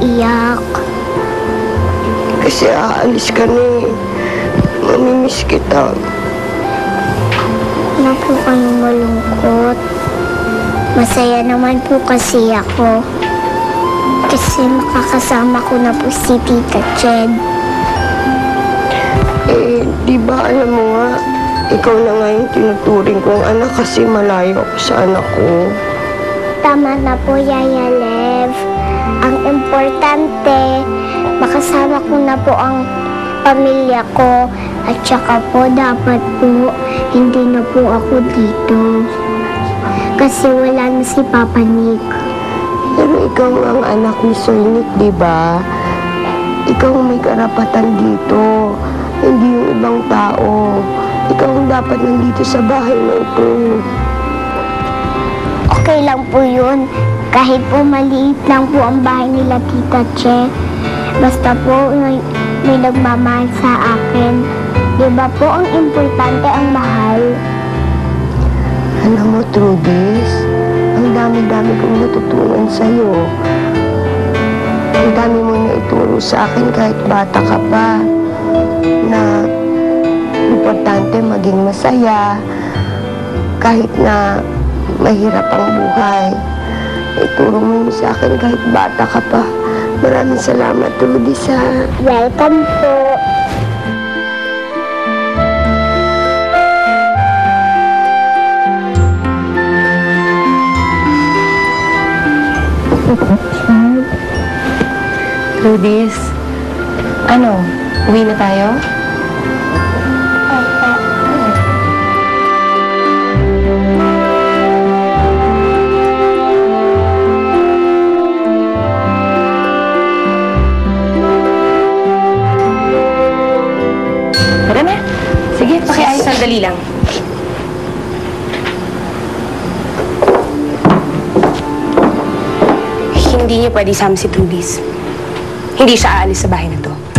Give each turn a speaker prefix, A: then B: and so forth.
A: umiiyak?
B: Kasi aalis ka na eh. Mamimiss kita.
A: Ano po kayong malungkot? Masaya naman po kasi ako. Kasi makakasama ko na po si Tita Ched.
B: Eh, di ba alam mo nga, ikaw na nga yung tinuturing kong anak kasi malayo ako sa anak ko.
A: Tama na po, Yaya Lev. Ang importante, makasama ko na po ang pamilya ko. At saka po, dapat po, hindi na po ako dito. Kasi wala na si Papa Nick.
B: Pero ikaw ang anak ni Sir Nick, di ba? Ikaw ang may karapatan dito, hindi yung ibang tao. Ikaw ang dapat nandito sa bahay na ito.
A: Okay lang po yun. Kahit po maliit lang po ang bahay nila Tita Che. Basta po may nagmamahal sa akin. Di ba po ang importante ang mahal?
B: Alam mo, Trudis, ang dami-dami kong natutunan sa'yo. Ang dami mo na ituro sa akin kahit bata ka pa. Na importante maging masaya kahit na mahirap ang buhay. Ituro mo yun sa akin kahit bata ka pa. Maraming salamat, Trudis, ha.
A: Welcome po.
C: Trudis, ano, uwi na tayo? Tara na. Sige, pakiayos sandali lang. Hindi niyo pwede isama si Trudis. Hindi siya aalis sa bahay na to.